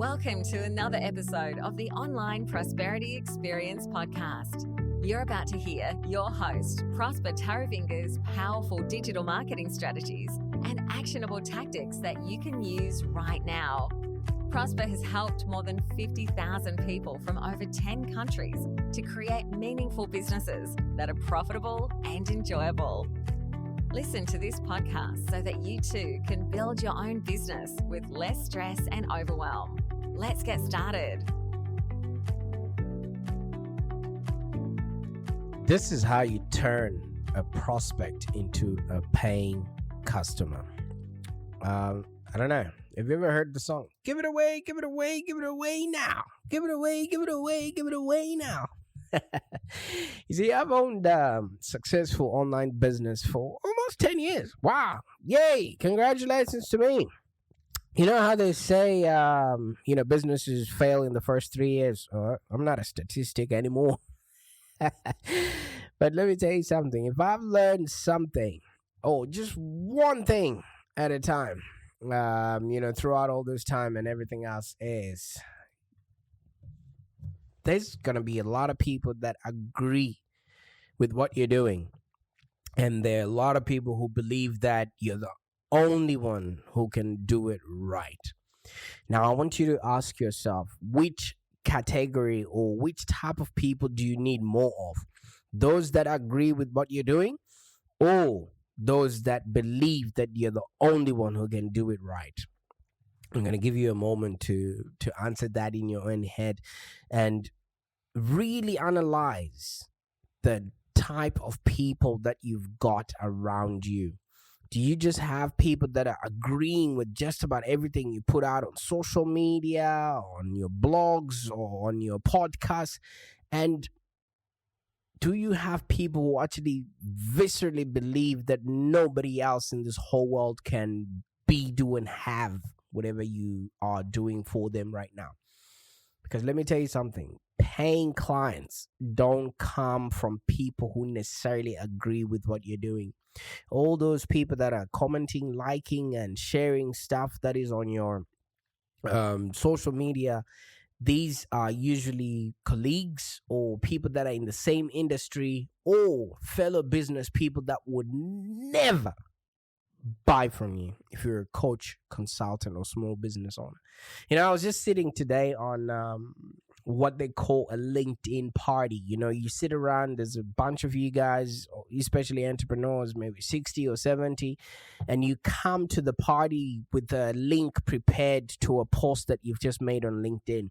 Welcome to another episode of the Online Prosperity Experience podcast. You're about to hear your host, Prosper Taravinga's powerful digital marketing strategies and actionable tactics that you can use right now. Prosper has helped more than 50,000 people from over 10 countries to create meaningful businesses that are profitable and enjoyable. Listen to this podcast so that you too can build your own business with less stress and overwhelm. Let's get started. This is how you turn a prospect into a paying customer. I don't know. Have you ever heard the song, "Give it away, give it away, give it away now. Give it away, give it away, give it away now." You see, I've owned successful online business for almost 10 years. Wow. Yay. Congratulations to me. You know how they say, businesses fail in the first 3 years? I'm not a statistic anymore. But let me tell you something. If I've learned something, just one thing at a time, throughout all this time and everything else is, there's going to be a lot of people that agree with what you're doing. And there are a lot of people who believe that you're the only one who can do it right. Now, I want you to ask yourself, which category or which type of people do you need more of? Those that agree with what you're doing, or those that believe that you're the only one who can do it right? I'm going to give you a moment to answer that in your own head and really analyze the type of people that you've got around you. Do you just have people that are agreeing with just about everything you put out on social media, on your blogs, or on your podcasts? And do you have people who actually viscerally believe that nobody else in this whole world can do and have whatever you are doing for them right now? Because let me tell you something. Paying clients don't come from people who necessarily agree with what you're doing. All those people that are commenting, liking, and sharing stuff that is on your social media, these are usually colleagues or people that are in the same industry or fellow business people that would never buy from you if you're a coach, consultant, or small business owner. I was just sitting today on what they call a LinkedIn party. You sit around, there's a bunch of you guys, especially entrepreneurs, maybe 60 or 70, and you come to the party with a link prepared to a post that you've just made on LinkedIn.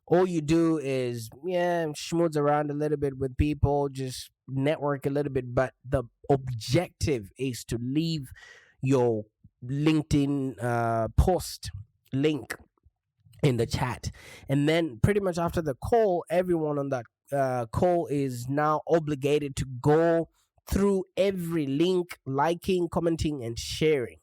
All you do is, schmooze around a little bit with people, just network a little bit, but the objective is to leave your LinkedIn post link in the chat. And then pretty much after the call, everyone on that call is now obligated to go through every link, liking, commenting, and sharing.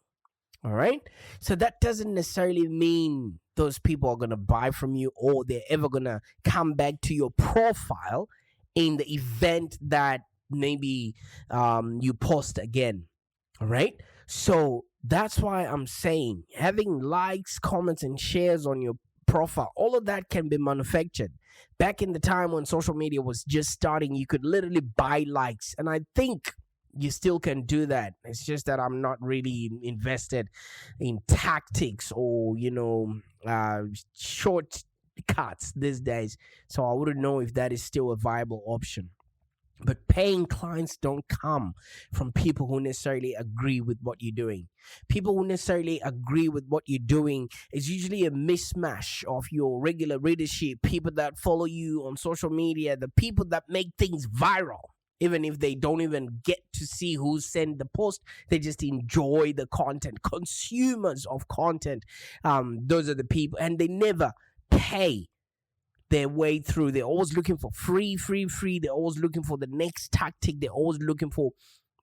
All right. So that doesn't necessarily mean those people are going to buy from you or they're ever going to come back to your profile in the event that maybe you post again. All right. So that's why I'm saying having likes, comments, and shares on your profile, all of that can be manufactured. Back in the time when social media was just starting, you could literally buy likes. And I think you still can do that. It's just that I'm not really invested in tactics or, shortcuts these days. So I wouldn't know if that is still a viable option. But paying clients don't come from people who necessarily agree with what you're doing. People who necessarily agree with what you're doing is usually a mismatch of your regular readership, people that follow you on social media, the people that make things viral. Even if they don't even get to see who sent the post, they just enjoy the content. Consumers of content, those are the people, and they never pay their way through. They're always looking for free. They're always looking for the next tactic. They're always looking for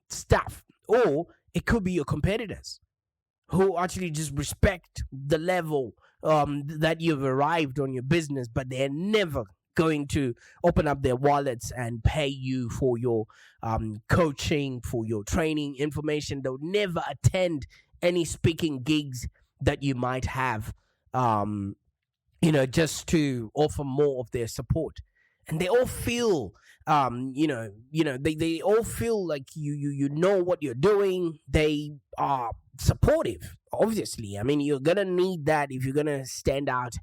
stuff. Or it could be your competitors who actually just respect the level that you've arrived on your business, but they're never going to open up their wallets and pay you for your coaching, for your training information. They'll never attend any speaking gigs that you might have just to offer more of their support. And they all feel, they all feel like you know what you're doing. They are supportive, obviously. I mean, you're gonna need that if you're gonna stand out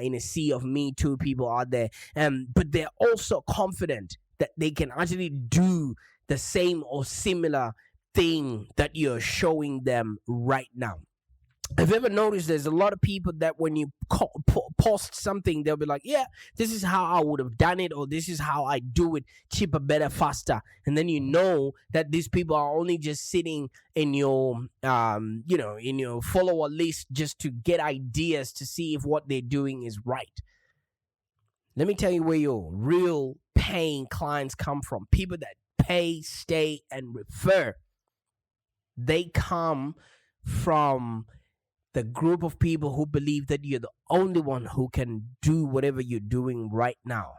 in a sea of Me Too people out there. But they're also confident that they can actually do the same or similar thing that you're showing them right now. Have you ever noticed there's a lot of people that when you post something, they'll be like, yeah, this is how I would have done it, or this is how I do it cheaper, better, faster. And then you know that these people are only just sitting in your, in your follower list just to get ideas to see if what they're doing is right. Let me tell you where your real paying clients come from. People that pay, stay, and refer. They come from the group of people who believe that you're the only one who can do whatever you're doing right now.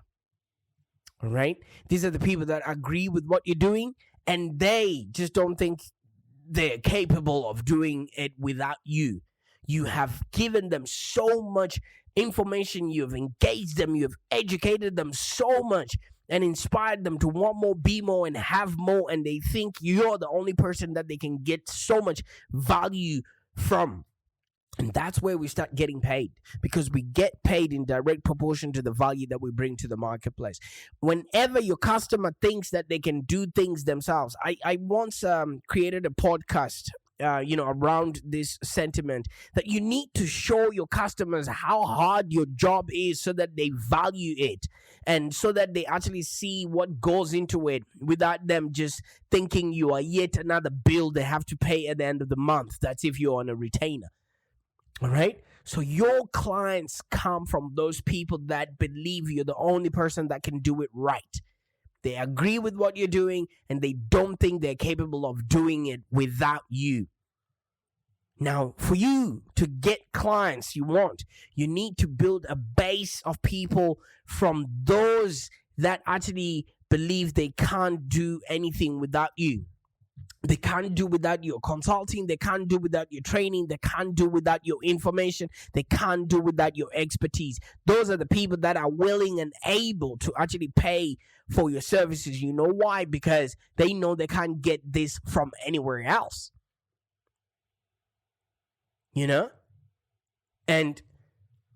All right? These are the people that agree with what you're doing, and they just don't think they're capable of doing it without you. You have given them so much information, you've engaged them, you've educated them so much and inspired them to want more, be more, and have more, and they think you're the only person that they can get so much value from. And that's where we start getting paid, because we get paid in direct proportion to the value that we bring to the marketplace. Whenever your customer thinks that they can do things themselves, I once created a podcast around this sentiment that you need to show your customers how hard your job is so that they value it, and so that they actually see what goes into it without them just thinking you are yet another bill they have to pay at the end of the month. That's if you're on a retainer. All right. So your clients come from those people that believe you're the only person that can do it right. They agree with what you're doing, and they don't think they're capable of doing it without you. Now, for you to get clients you want, you need to build a base of people from those that actually believe they can't do anything without you. They can't do without your consulting. They can't do without your training. They can't do without your information. They can't do without your expertise. Those are the people that are willing and able to actually pay for your services. You know why? Because they know they can't get this from anywhere else. And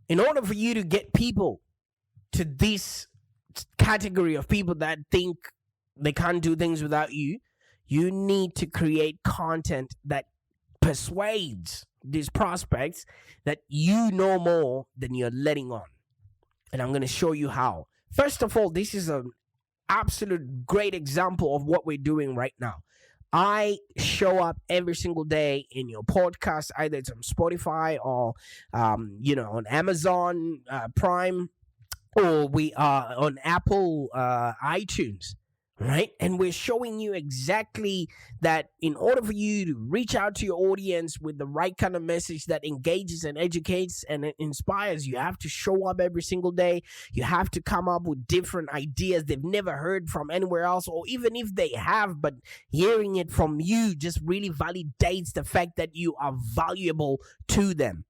in order for you to get people to this category of people that think they can't do things without you, you need to create content that persuades these prospects that you know more than you're letting on. And I'm going to show you how. First of all, this is an absolute great example of what we're doing right now. I show up every single day in your podcast, either it's on Spotify or, on Amazon Prime, or we are on Apple iTunes. Right? And we're showing you exactly that in order for you to reach out to your audience with the right kind of message that engages and educates and inspires, you have to show up every single day. You have to come up with different ideas they've never heard from anywhere else, or even if they have, but hearing it from you just really validates the fact that you are valuable to them.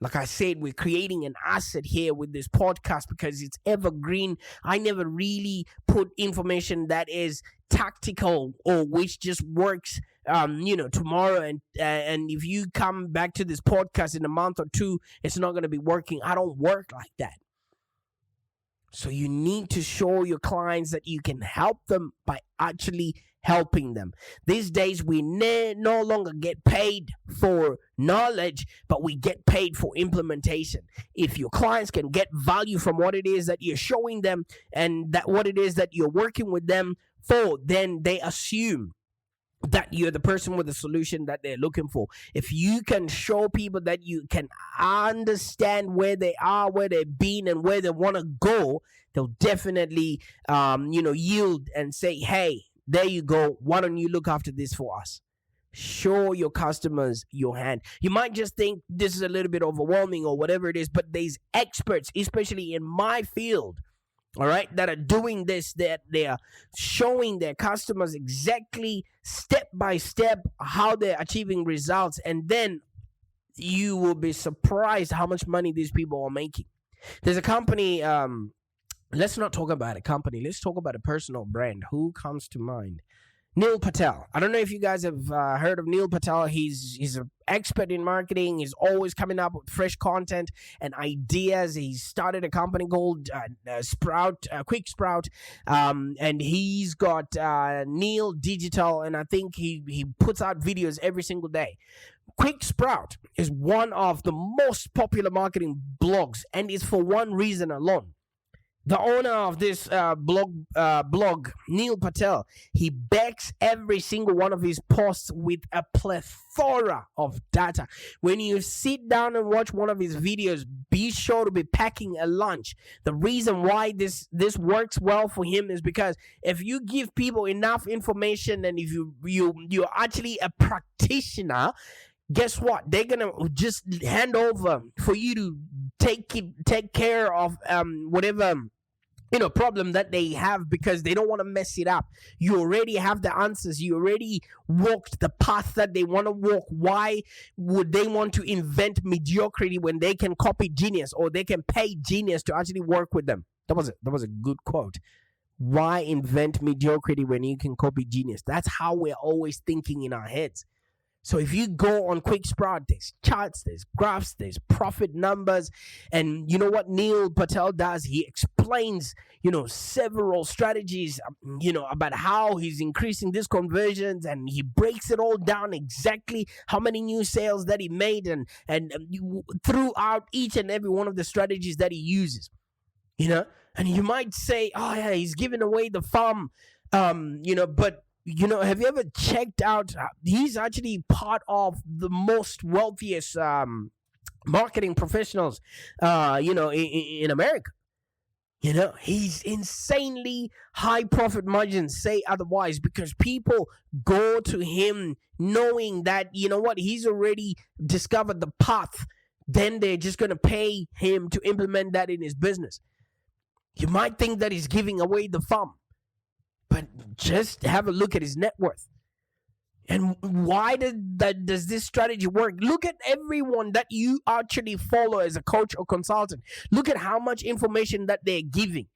Like I said, we're creating an asset here with this podcast because it's evergreen. I never really put information that is tactical or which just works, tomorrow. And if you come back to this podcast in a month or two, it's not going to be working. I don't work like that. So you need to show your clients that you can help them by actually helping them. These days, we no longer get paid for knowledge, but we get paid for implementation. If your clients can get value from what it is that you're showing them and that what it is that you're working with them for, then they assume that you're the person with the solution that they're looking for. If you can show people that you can understand where they are, where they've been, and where they want to go, they'll definitely, yield and say, hey, there you go. Why don't you look after this for us? Show your customers your hand. You might just think this is a little bit overwhelming or whatever it is, but there's experts, especially in my field, all right, that are doing this, that they are showing their customers exactly step by step how they're achieving results. And then you will be surprised how much money these people are making. There's a company, let's not talk about a company, let's talk about a personal brand. Who comes to mind? Neil Patel. I don't know if you guys have heard of Neil Patel. He's an expert in marketing. He's always coming up with fresh content and ideas. He started a company called Quick Sprout, and he's got Neil Digital, and I think he puts out videos every single day. Quick Sprout is one of the most popular marketing blogs, and it's for one reason alone. The owner of this blog, Neil Patel, he backs every single one of his posts with a plethora of data. When you sit down and watch one of his videos, be sure to be packing a lunch. The reason why this works well for him is because if you give people enough information, and if you're actually a practitioner, guess what? They're gonna just hand over for you to take care of whatever problem that they have, because they don't want to mess it up. You already have the answers. You already walked the path that they want to walk. Why would they want to invent mediocrity when they can copy genius, or they can pay genius to actually work with them? That was a good quote. Why invent mediocrity when you can copy genius? That's how we're always thinking in our heads. So if you go on Quick Sprout, there's charts, there's graphs, there's profit numbers. And you know what Neil Patel does? He explains, several strategies, about how he's increasing these conversions, and he breaks it all down exactly how many new sales that he made and throughout each and every one of the strategies that he uses. And you might say, oh yeah, he's giving away the farm, but have you ever checked out? He's actually part of the most wealthiest marketing professionals, in America. He's insanely high profit margins, say otherwise, because people go to him knowing that, he's already discovered the path. Then they're just going to pay him to implement that in his business. You might think that he's giving away the farm, but just have a look at his net worth. And why does this strategy work? Look at everyone that you actually follow as a coach or consultant. Look at how much information that they're giving.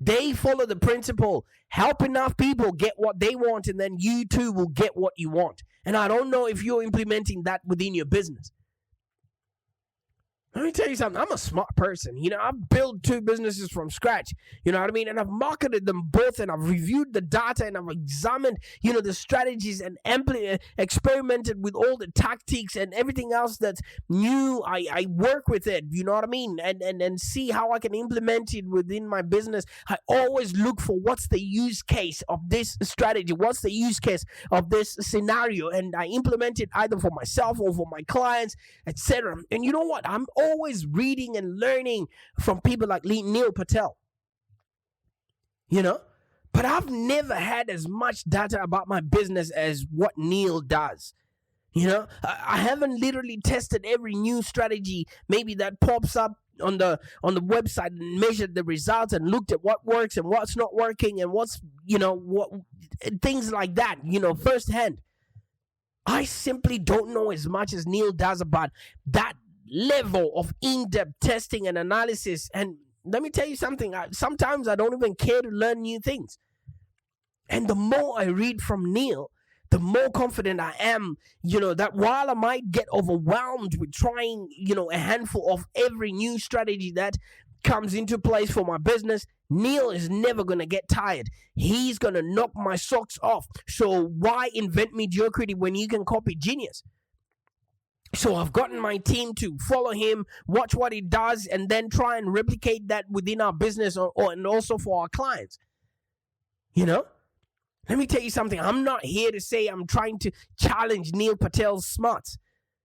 They follow the principle, help enough people get what they want, and then you too will get what you want. And I don't know if you're implementing that within your business. Let me tell you something. I'm a smart person. I've built 2 businesses from scratch. You know what I mean? And I've marketed them both, and I've reviewed the data, and I've examined, the strategies, and experimented with all the tactics and everything else that's new. I work with it, you know what I mean? And see how I can implement it within my business. I always look for what's the use case of this strategy, what's the use case of this scenario, and I implement it either for myself or for my clients, etc. And you know what? I'm always reading and learning from people like Neil Patel. But I've never had as much data about my business as what Neil does. I haven't literally tested every new strategy maybe that pops up on the website, and measured the results and looked at what works and what's not working, and what's what things like that firsthand. I simply don't know as much as Neil does about that level of in-depth testing and analysis. And let me tell you something, sometimes I don't even care to learn new things. And the more I read from Neil, the more confident I am, that while I might get overwhelmed with trying, a handful of every new strategy that comes into place for my business, Neil is never going to get tired. He's going to knock my socks off. So why invent mediocrity when you can copy genius? So I've gotten my team to follow him, watch what he does, and then try and replicate that within our business and also for our clients. Let me tell you something. I'm not here to say I'm trying to challenge Neil Patel's smarts.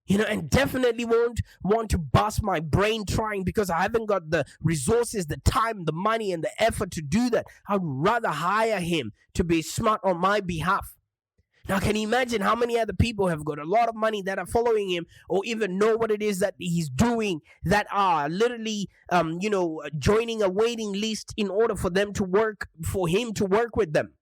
And definitely won't want to bust my brain trying, because I haven't got the resources, the time, the money, and the effort to do that. I'd rather hire him to be smart on my behalf. Now, can you imagine how many other people have got a lot of money that are following him, or even know what it is that he's doing, that are literally, joining a waiting list in order for him to work with them?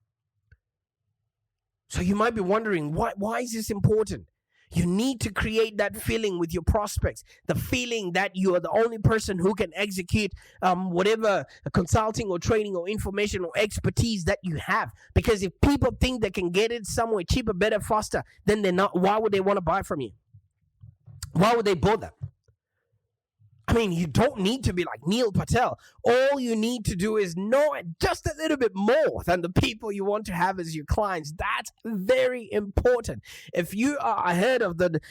So you might be wondering, why is this important? You need to create that feeling with your prospects, the feeling that you are the only person who can execute whatever consulting or training or information or expertise that you have. Because if people think they can get it somewhere cheaper, better, faster, then they're not. Why would they want to buy from you? Why would they bother? I mean, you don't need to be like Neil Patel. All you need to do is know just a little bit more than the people you want to have as your clients. That's very important. If you are ahead of the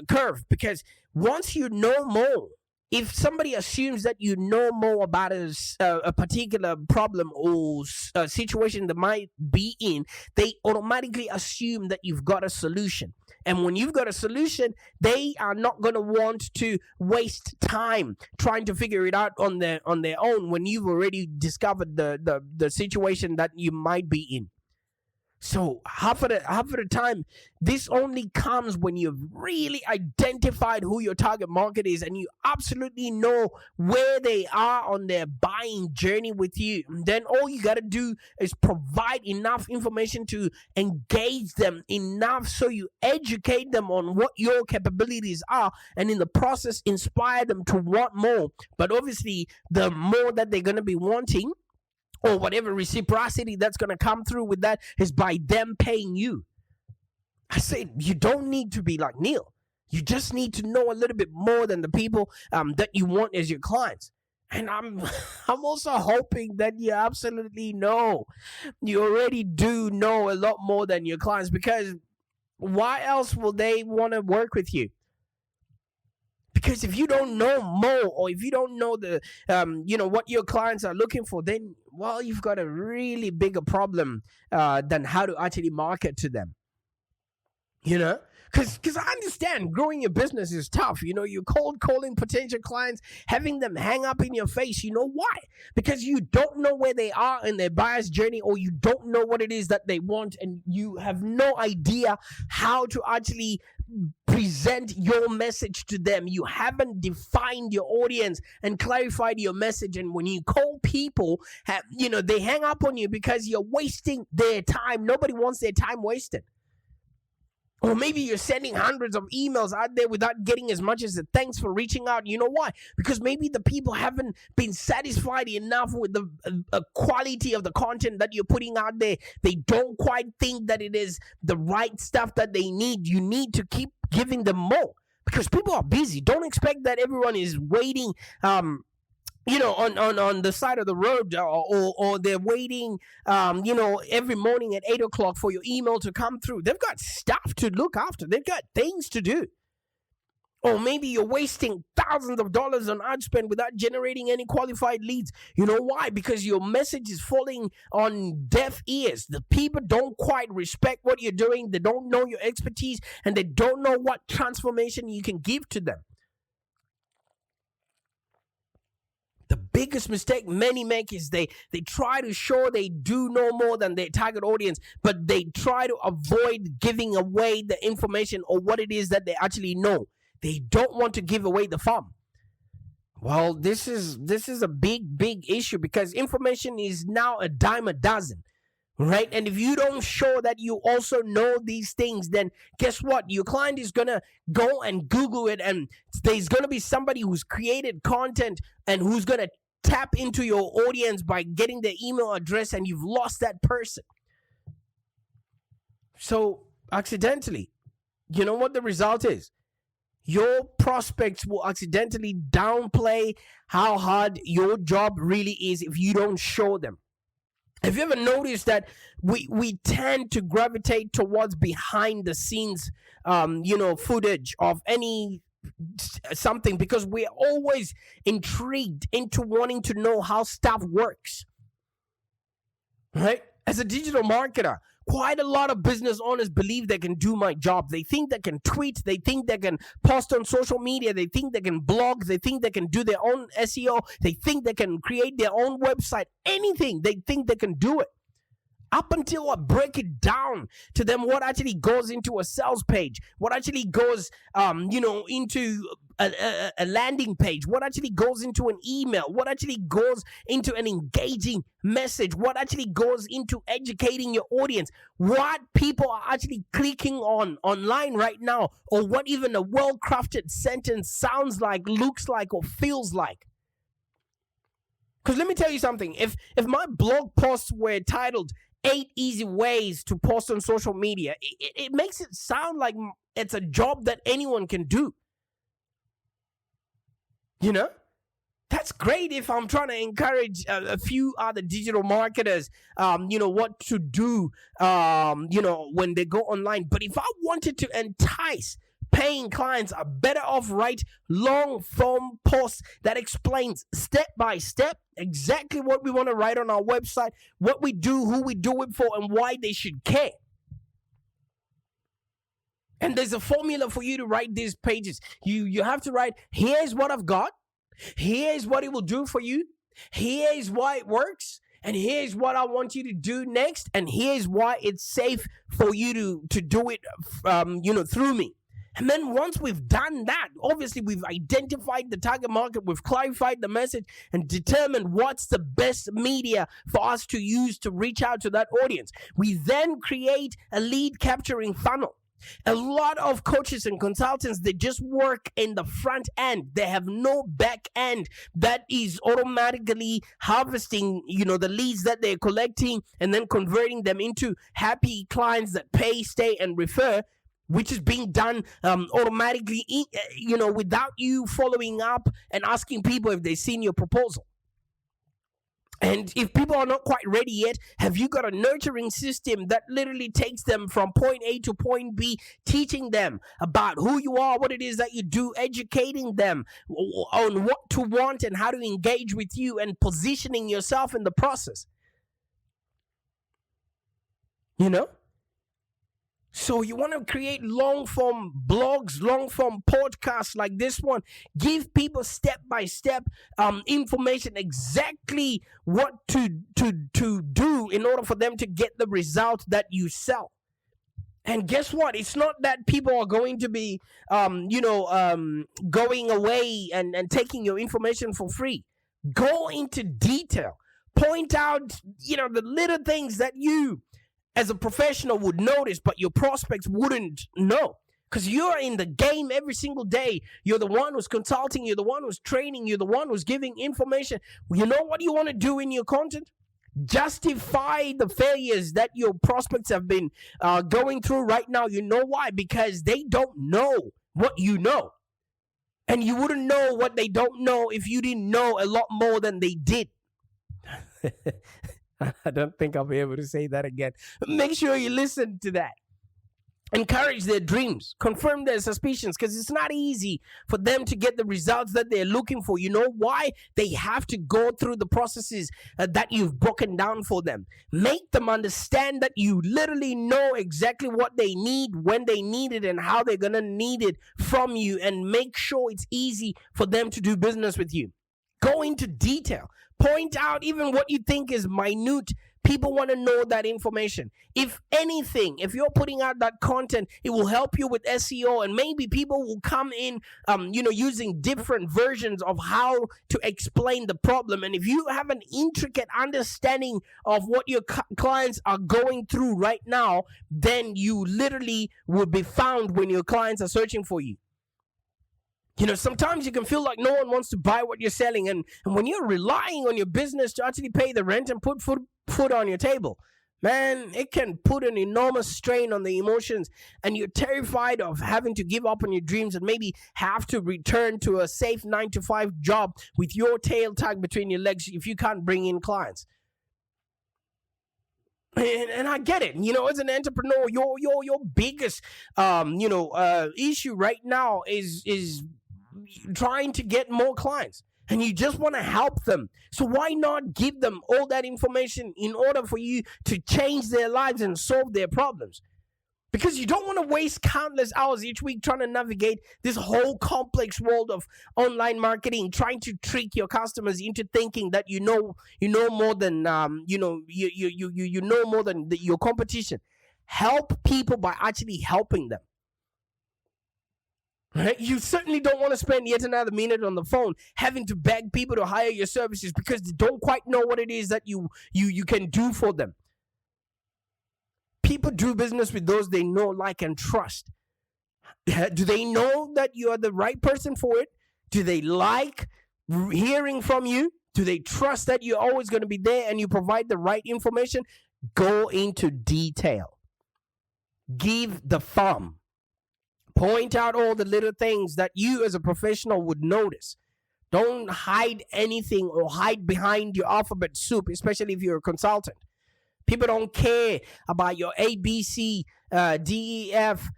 curve, because once you know more, if somebody assumes that you know more about a particular problem or a situation that might be in, they automatically assume that you've got a solution. And when you've got a solution, they are not going to want to waste time trying to figure it out on their own when you've already discovered the situation that you might be in. So half of the time, this only comes when you've really identified who your target market is and you absolutely know where they are on their buying journey with you. And then all you got to do is provide enough information to engage them enough so you educate them on what your capabilities are, and in the process inspire them to want more. But obviously, the more that they're going to be wanting, or whatever reciprocity that's going to come through with that, is by them paying you. I say you don't need to be like Neil. You just need to know a little bit more than the people that you want as your clients. And I'm also hoping that you absolutely know. You already do know a lot more than your clients, because why else will they want to work with you? Because if you don't know more, or if you don't know the, what your clients are looking for, then, well, you've got a really bigger problem than how to actually market to them. Because I understand growing your business is tough. You're cold calling potential clients, having them hang up in your face. You know why? Because you don't know where they are in their buyer's journey, or you don't know what it is that they want, and you have no idea how to actually present your message to them. You haven't defined your audience and clarified your message. And when you call people, they hang up on you because you're wasting their time. Nobody wants their time wasted. Or maybe you're sending hundreds of emails out there without getting as much as a thanks for reaching out. You know why? Because maybe the people haven't been satisfied enough with the quality of the content that you're putting out there. They don't quite think that it is the right stuff that they need. You need to keep giving them more, because people are busy. Don't expect that everyone is waiting on the side of the road, or they're waiting, every morning at 8 o'clock for your email to come through. They've got stuff to look after. They've got things to do. Or maybe you're wasting thousands of dollars on ad spend without generating any qualified leads. You know why? Because your message is falling on deaf ears. The people don't quite respect what you're doing. They don't know your expertise, and they don't know what transformation you can give to them. The biggest mistake many make is they try to show they do know more than their target audience, but they try to avoid giving away the information or what it is that they actually know. They don't want to give away the farm. Well, this is a big issue, because information is now a dime a dozen. Right? And if you don't show that you also know these things, then guess what? Your client is going to go and Google it, and there's going to be somebody who's created content and who's going to tap into your audience by getting their email address, and you've lost that person. So accidentally, you know what the result is? Your prospects will accidentally downplay how hard your job really is if you don't show them. Have you ever noticed that we tend to gravitate towards behind the scenes, footage of something, because we're always intrigued into wanting to know how stuff works, right? As a digital marketer, quite a lot of business owners believe they can do my job. They think they can tweet. They think they can post on social media. They think they can blog. They think they can do their own SEO. They think they can create their own website. Anything, they think they can do it. Up until I break it down to them, what actually goes into a sales page, what actually goes, into a landing page, what actually goes into an email, what actually goes into an engaging message, what actually goes into educating your audience, what people are actually clicking on online right now, or what even a well-crafted sentence sounds like, looks like, or feels like. Because let me tell you something, if my blog posts were titled 8 easy ways to post on social media, it makes it sound like it's a job that anyone can do. You know? That's great if I'm trying to encourage a few other digital marketers, what to do, when they go online. But if I wanted to entice paying clients, are better off write long form posts that explains step by step exactly what we want to write on our website, what we do, who we do it for, and why they should care. And there's a formula for you to write these pages. You have to write, here's what I've got, here's what it will do for you, here's why it works, and here's what I want you to do next, and here's why it's safe for you to do it through me. And then once we've done that, obviously we've identified the target market, we've clarified the message, and determined what's the best media for us to use to reach out to that audience. We then create a lead capturing funnel. A lot of coaches and consultants, they just work in the front end. They have no back end that is automatically harvesting, the leads that they're collecting and then converting them into happy clients that pay, stay, and refer, which is being done automatically, without you following up and asking people if they've seen your proposal. And if people are not quite ready yet, have you got a nurturing system that literally takes them from point A to point B, teaching them about who you are, what it is that you do, educating them on what to want and how to engage with you, and positioning yourself in the process? So you want to create long-form blogs, long-form podcasts like this one. Give people step-by-step information, exactly what to do in order for them to get the result that you sell. And guess what? It's not that people are going to be, going away and taking your information for free. Go into detail. Point out, the little things that you, as a professional, would notice, but your prospects wouldn't know. Because you're in the game every single day. You're the one who's consulting. You're the one who's training. You're the one who's giving information. You know what you want to do in your content? Justify the failures that your prospects have been going through right now. You know why? Because they don't know what you know. And you wouldn't know what they don't know if you didn't know a lot more than they did. I don't think I'll be able to say that again. Make sure you listen to that. Encourage their dreams. Confirm their suspicions, because it's not easy for them to get the results that they're looking for. You know why? They have to go through the processes that you've broken down for them. Make them understand that you literally know exactly what they need, when they need it, and how they're going to need it from you, and make sure it's easy for them to do business with you. Go into detail. Point out even what you think is minute. People want to know that information. If anything, if you're putting out that content, it will help you with SEO, and maybe people will come in, using different versions of how to explain the problem. And if you have an intricate understanding of what your clients are going through right now, then you literally will be found when your clients are searching for you. Sometimes you can feel like no one wants to buy what you're selling. And when you're relying on your business to actually pay the rent and put food on your table, man, it can put an enormous strain on the emotions. And you're terrified of having to give up on your dreams and maybe have to return to a safe 9-to-5 job with your tail tucked between your legs if you can't bring in clients. And I get it. As an entrepreneur, your biggest issue right now is trying to get more clients, and you just want to help them. So why not give them all that information in order for you to change their lives and solve their problems? Because you don't want to waste countless hours each week trying to navigate this whole complex world of online marketing, trying to trick your customers into thinking that you know more than you know more than your competition. Help people by actually helping them. Right? You certainly don't want to spend yet another minute on the phone having to beg people to hire your services because they don't quite know what it is that you can do for them. People do business with those they know, like, and trust. Do they know that you are the right person for it? Do they like hearing from you? Do they trust that you're always going to be there and you provide the right information? Go into detail. Give the thumb. Point out all the little things that you as a professional would notice. Don't hide anything or hide behind your alphabet soup, especially if you're a consultant. People don't care about your A, B, C, D, E, F,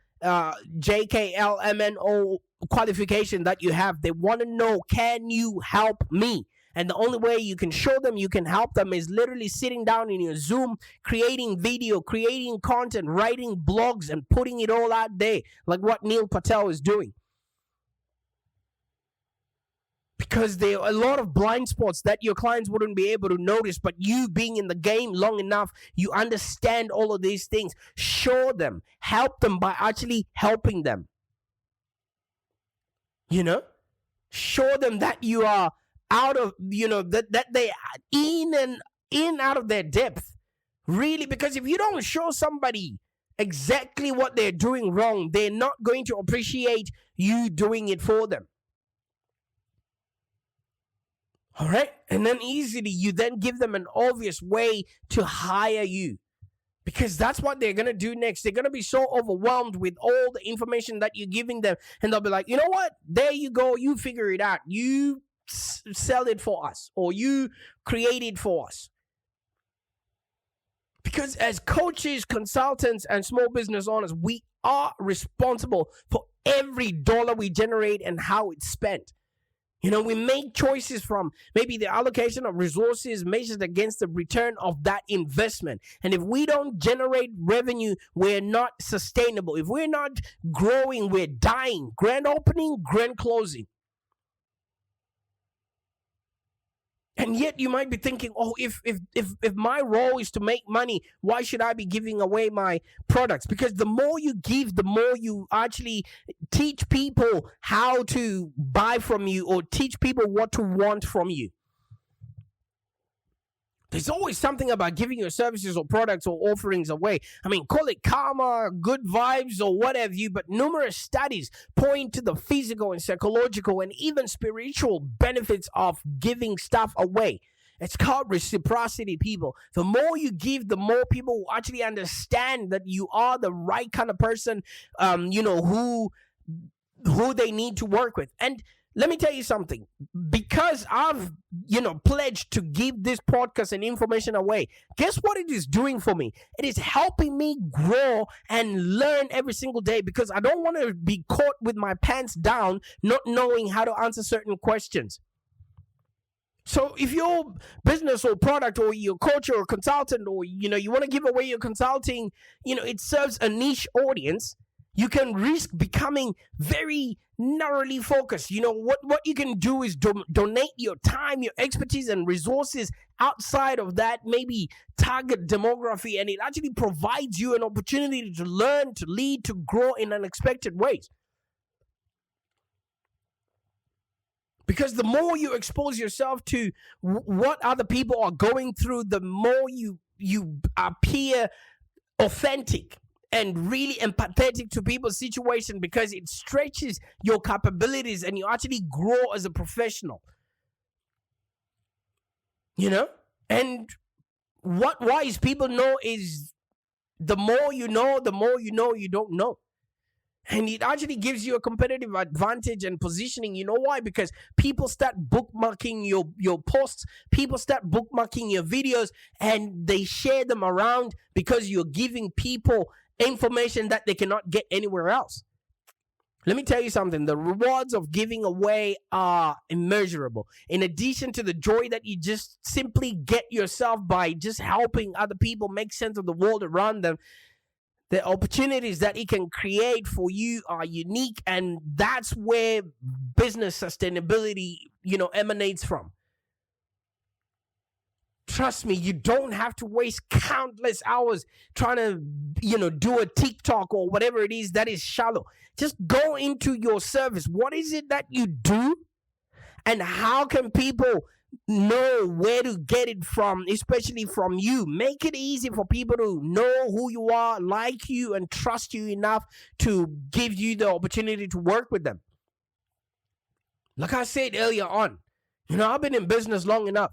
J, K, L, M, N, O qualification that you have. They want to know, can you help me? And the only way you can show them you can help them is literally sitting down in your Zoom, creating video, creating content, writing blogs, and putting it all out there, like what Neil Patel is doing. Because there are a lot of blind spots that your clients wouldn't be able to notice, but you being in the game long enough, you understand all of these things. Show them, help them by actually helping them. Show them that you are out of, that they are in out of their depth. Really, because if you don't show somebody exactly what they're doing wrong, they're not going to appreciate you doing it for them. All right? And then easily, you then give them an obvious way to hire you. Because that's what they're going to do next. They're going to be so overwhelmed with all the information that you're giving them. And they'll be like, you know what? There you go. You figure it out. You sell it for us. Or you create it for us. Because as coaches, consultants, and small business owners, we are responsible for every dollar we generate and how it's spent. We make choices from maybe the allocation of resources measured against the return of that investment. And if we don't generate revenue, we're not sustainable. If we're not growing, we're dying. Grand opening, grand closing. And yet you might be thinking, oh, if my role is to make money, why should I be giving away my products? Because the more you give, the more you actually teach people how to buy from you or teach people what to want from you. There's always something about giving your services or products or offerings away. I mean, call it karma, good vibes, or whatever you, but numerous studies point to the physical and psychological and even spiritual benefits of giving stuff away. It's called reciprocity, people. The more you give, the more people will actually understand that you are the right kind of person, who they need to work with. And let me tell you something. Because I've, pledged to give this podcast and information away, guess what it is doing for me? It is helping me grow and learn every single day because I don't want to be caught with my pants down, not knowing how to answer certain questions. So if your business or product or your coach or consultant or, you want to give away your consulting, it serves a niche audience, you can risk becoming very narrowly focused. What you can do is donate your time, your expertise, and resources outside of that maybe target demography, and it actually provides you an opportunity to learn, to lead, to grow in unexpected ways. Because the more you expose yourself to what other people are going through, the more you appear authentic and really empathetic to people's situation, because it stretches your capabilities and you actually grow as a professional. And what wise people know is the more you know you don't know. And it actually gives you a competitive advantage and positioning. You know why? Because people start bookmarking your posts, people start bookmarking your videos, and they share them around because you're giving people information that they cannot get anywhere else. Let me tell you something. The rewards of giving away are immeasurable. In addition to the joy that you just simply get yourself by just helping other people make sense of the world around them, the opportunities that it can create for you are unique, and that's where business sustainability, emanates from. trust me, you don't have to waste countless hours trying to, do a TikTok or whatever it is that is shallow. Just go into your service. What is it that you do? And how can people know where to get it from, especially from you? Make it easy for people to know who you are, like you, and trust you enough to give you the opportunity to work with them. Like I said earlier on, I've been in business long enough.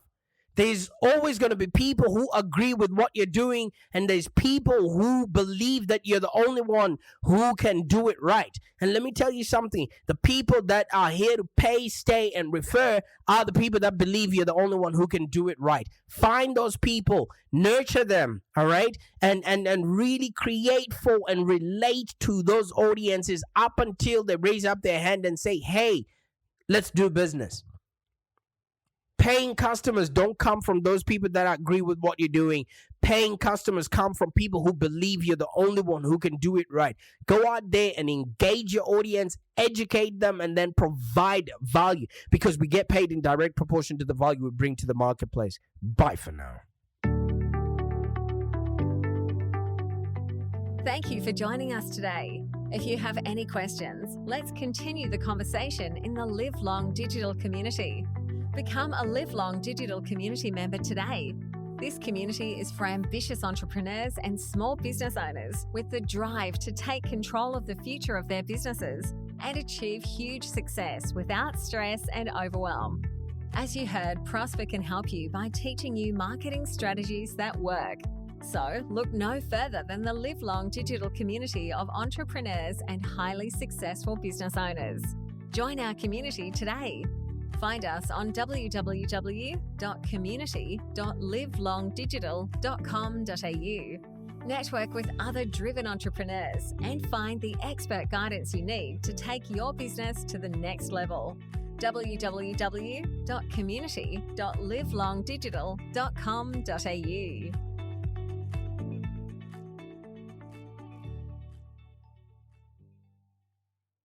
There's always going to be people who agree with what you're doing, and there's people who believe that you're the only one who can do it right. And let me tell you something. The people that are here to pay, stay, and refer are the people that believe you're the only one who can do it right. Find those people, nurture them, all right? And really create for and relate to those audiences up until they raise up their hand and say, hey, let's do business. Paying customers don't come from those people that agree with what you're doing. Paying customers come from people who believe you're the only one who can do it right. Go out there and engage your audience, educate them, and then provide value, because we get paid in direct proportion to the value we bring to the marketplace. Bye for now. Thank you for joining us today. If you have any questions, let's continue the conversation in the Live Long Digital community. Become a Live Long Digital community member today. This community is for ambitious entrepreneurs and small business owners with the drive to take control of the future of their businesses and achieve huge success without stress and overwhelm. As you heard, Prosper can help you by teaching you marketing strategies that work. So look no further than the Live Long Digital community of entrepreneurs and highly successful business owners. Join our community today. Find us on www.community.livelongdigital.com.au. Network with other driven entrepreneurs and find the expert guidance you need to take your business to the next level. www.community.livelongdigital.com.au